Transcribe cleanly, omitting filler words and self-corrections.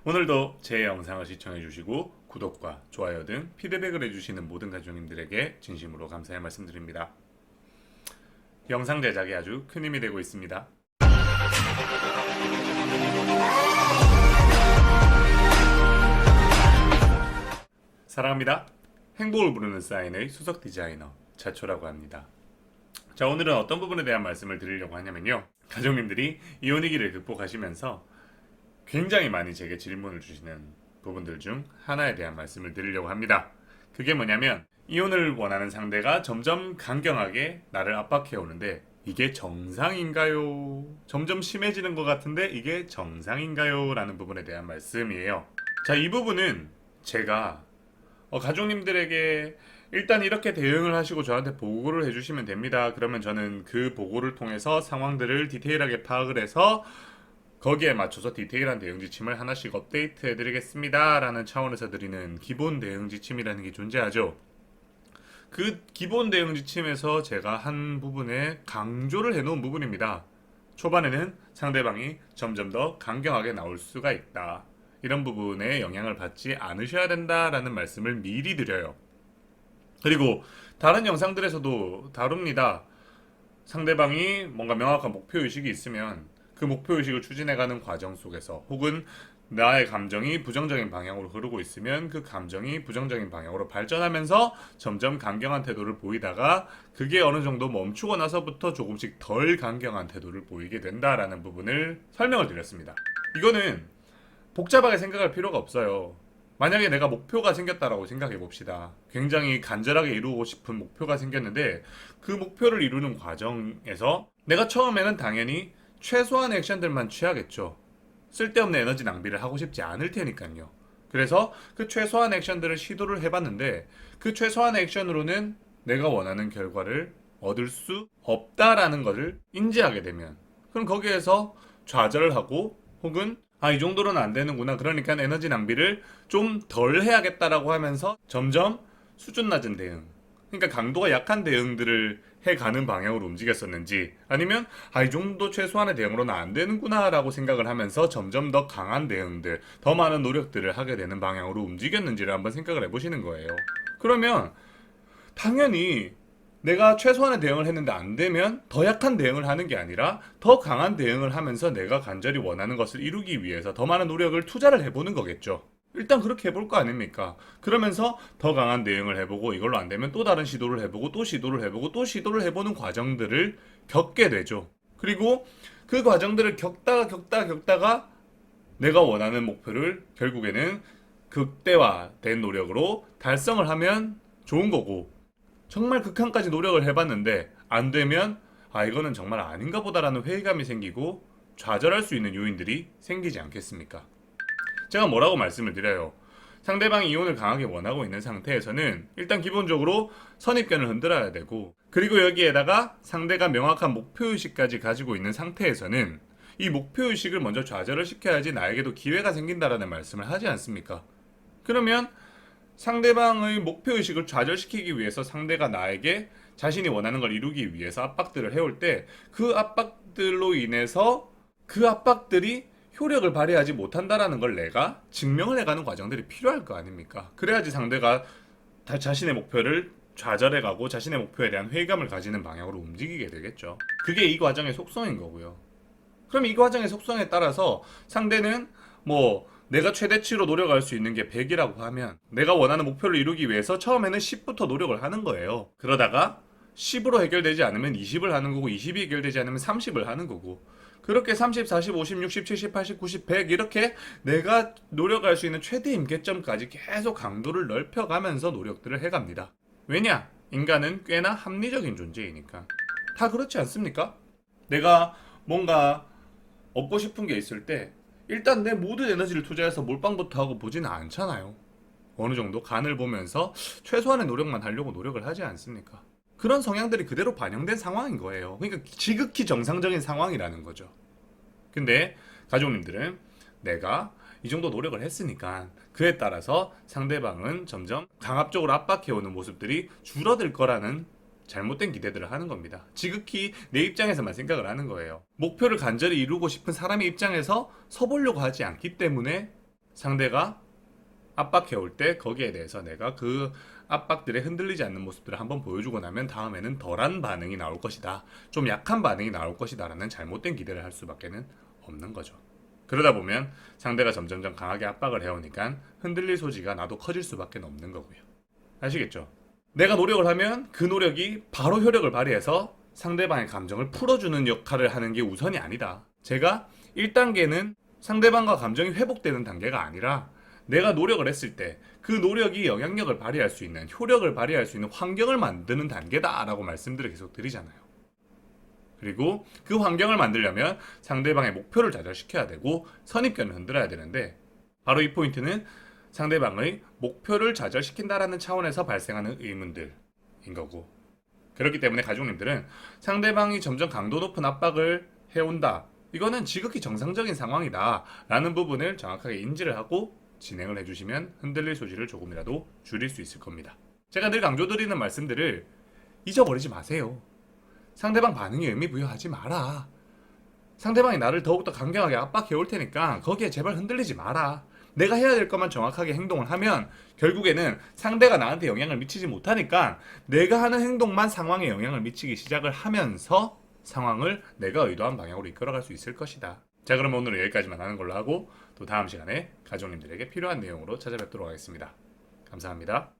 오늘도 제 영상을 시청해주시고 구독과 좋아요 등 피드백을 해주시는 모든 가족님들에게 진심으로 감사의 말씀드립니다. 영상 제작에 아주 큰 힘이 되고 있습니다. 사랑합니다. 행복을 부르는 사인의 수석 디자이너 자초라고 합니다. 자, 오늘은 어떤 부분에 대한 말씀을 드리려고 하냐면요, 가족님들이 이혼 위기를 극복하시면서 굉장히 많이 제게 질문을 주시는 부분들 중 하나에 대한 말씀을 드리려고 합니다. 그게 뭐냐면, 이혼을 원하는 상대가 점점 강경하게 나를 압박해 오는데 이게 정상인가요? 점점 심해지는 것 같은데 이게 정상인가요? 라는 부분에 대한 말씀이에요. 자, 이 부분은 제가 가족님들에게 일단 이렇게 대응을 하시고 저한테 보고를 해주시면 됩니다. 그러면 저는 그 보고를 통해서 상황들을 디테일하게 파악을 해서 거기에 맞춰서 디테일한 대응 지침을 하나씩 업데이트 해드리겠습니다 라는 차원에서 드리는 기본 대응 지침이라는 게 존재하죠. 그 기본 대응 지침에서 제가 한 부분에 강조를 해놓은 부분입니다. 초반에는 상대방이 점점 더 강경하게 나올 수가 있다, 이런 부분에 영향을 받지 않으셔야 된다라는 말씀을 미리 드려요. 그리고 다른 영상들에서도 다룹니다. 상대방이 뭔가 명확한 목표의식이 있으면 그 목표의식을 추진해가는 과정 속에서, 혹은 나의 감정이 부정적인 방향으로 흐르고 있으면 그 감정이 부정적인 방향으로 발전하면서 점점 강경한 태도를 보이다가 그게 어느 정도 멈추고 나서부터 조금씩 덜 강경한 태도를 보이게 된다라는 부분을 설명을 드렸습니다. 이거는 복잡하게 생각할 필요가 없어요. 만약에 내가 목표가 생겼다라고 생각해 봅시다. 굉장히 간절하게 이루고 싶은 목표가 생겼는데 그 목표를 이루는 과정에서 내가 처음에는 당연히 최소한의 액션들만 취하겠죠. 쓸데없는 에너지 낭비를 하고 싶지 않을 테니까요. 그래서 그 최소한 액션들을 시도를 해봤는데 그 최소한의 액션으로는 내가 원하는 결과를 얻을 수 없다라는 것을 인지하게 되면, 그럼 거기에서 좌절을 하고, 혹은 이 정도로는 안 되는구나, 그러니까 에너지 낭비를 좀 덜 해야겠다라고 하면서 점점 수준 낮은 대응, 그러니까 강도가 약한 대응들을 해가는 방향으로 움직였었는지, 아니면 이 정도 최소한의 대응으로는 안 되는구나 라고 생각을 하면서 점점 더 강한 대응들, 더 많은 노력들을 하게 되는 방향으로 움직였는지를 한번 생각을 해보시는 거예요. 그러면 당연히 내가 최소한의 대응을 했는데 안 되면 더 약한 대응을 하는 게 아니라 더 강한 대응을 하면서 내가 간절히 원하는 것을 이루기 위해서 더 많은 노력을 투자를 해보는 거겠죠. 일단 그렇게 해볼 거 아닙니까? 그러면서 더 강한 대응을 해보고, 이걸로 안 되면 또 다른 시도를 해보고, 또 시도를 해보고, 또 시도를 해보는 과정들을 겪게 되죠. 그리고 그 과정들을 겪다가 내가 원하는 목표를 결국에는 극대화된 노력으로 달성을 하면 좋은 거고, 정말 극한까지 노력을 해봤는데 안 되면 이거는 정말 아닌가 보다라는 회의감이 생기고 좌절할 수 있는 요인들이 생기지 않겠습니까? 제가 뭐라고 말씀을 드려요? 상대방이 이혼을 강하게 원하고 있는 상태에서는 일단 기본적으로 선입견을 흔들어야 되고, 그리고 여기에다가 상대가 명확한 목표의식까지 가지고 있는 상태에서는 이 목표의식을 먼저 좌절을 시켜야지 나에게도 기회가 생긴다라는 말씀을 하지 않습니까? 그러면 상대방의 목표의식을 좌절시키기 위해서 상대가 나에게 자신이 원하는 걸 이루기 위해서 압박들을 해올 때, 그 압박들로 인해서 그 압박들이 효력을 발휘하지 못한다라는 걸 내가 증명을 해가는 과정들이 필요할 거 아닙니까? 그래야지 상대가 자신의 목표를 좌절해가고 자신의 목표에 대한 회의감을 가지는 방향으로 움직이게 되겠죠. 그게 이 과정의 속성인 거고요. 그럼 이 과정의 속성에 따라서 상대는 내가 최대치로 노력할 수 있는 게 100이라고 하면 내가 원하는 목표를 이루기 위해서 처음에는 10부터 노력을 하는 거예요. 그러다가 10으로 해결되지 않으면 20을 하는 거고, 20이 해결되지 않으면 30을 하는 거고, 그렇게 30, 40, 50, 60, 70, 80, 90, 100 이렇게 내가 노력할 수 있는 최대 임계점까지 계속 강도를 넓혀가면서 노력들을 해갑니다. 왜냐? 인간은 꽤나 합리적인 존재이니까. 다 그렇지 않습니까? 내가 뭔가 얻고 싶은 게 있을 때 일단 내 모든 에너지를 투자해서 몰빵부터 하고 보지는 않잖아요. 어느 정도 간을 보면서 최소한의 노력만 하려고 노력을 하지 않습니까? 그런 성향들이 그대로 반영된 상황인 거예요. 그러니까 지극히 정상적인 상황이라는 거죠. 근데 가족님들은 내가 이 정도 노력을 했으니까 그에 따라서 상대방은 점점 강압적으로 압박해오는 모습들이 줄어들 거라는 잘못된 기대들을 하는 겁니다. 지극히 내 입장에서만 생각을 하는 거예요. 목표를 간절히 이루고 싶은 사람의 입장에서 서보려고 하지 않기 때문에 상대가 압박해올 때 거기에 대해서 내가 그 압박들에 흔들리지 않는 모습들을 한번 보여주고 나면 다음에는 덜한 반응이 나올 것이다. 좀 약한 반응이 나올 것이다 라는 잘못된 기대를 할 수밖에 없는 거죠. 그러다 보면 상대가 점점점 강하게 압박을 해오니까 흔들릴 소지가 나도 커질 수밖에 없는 거고요. 아시겠죠? 내가 노력을 하면 그 노력이 바로 효력을 발휘해서 상대방의 감정을 풀어주는 역할을 하는 게 우선이 아니다. 제가 1단계는 상대방과 감정이 회복되는 단계가 아니라 내가 노력을 했을 때 그 노력이 영향력을 발휘할 수 있는, 효력을 발휘할 수 있는 환경을 만드는 단계다라고 말씀들을 계속 드리잖아요. 그리고 그 환경을 만들려면 상대방의 목표를 좌절시켜야 되고 선입견을 흔들어야 되는데, 바로 이 포인트는 상대방의 목표를 좌절시킨다라는 차원에서 발생하는 의문들인 거고, 그렇기 때문에 가족님들은 상대방이 점점 강도 높은 압박을 해온다, 이거는 지극히 정상적인 상황이다 라는 부분을 정확하게 인지를 하고 진행을 해주시면 흔들릴 소지를 조금이라도 줄일 수 있을 겁니다. 제가 늘 강조드리는 말씀들을 잊어버리지 마세요. 상대방 반응에 의미부여하지 마라. 상대방이 나를 더욱더 강경하게 압박해 올 테니까 거기에 제발 흔들리지 마라. 내가 해야 될 것만 정확하게 행동을 하면 결국에는 상대가 나한테 영향을 미치지 못하니까 내가 하는 행동만 상황에 영향을 미치기 시작을 하면서 상황을 내가 의도한 방향으로 이끌어갈 수 있을 것이다. 자, 그럼 오늘은 여기까지만 하는 걸로 하고 또 다음 시간에 가족님들에게 필요한 내용으로 찾아뵙도록 하겠습니다. 감사합니다.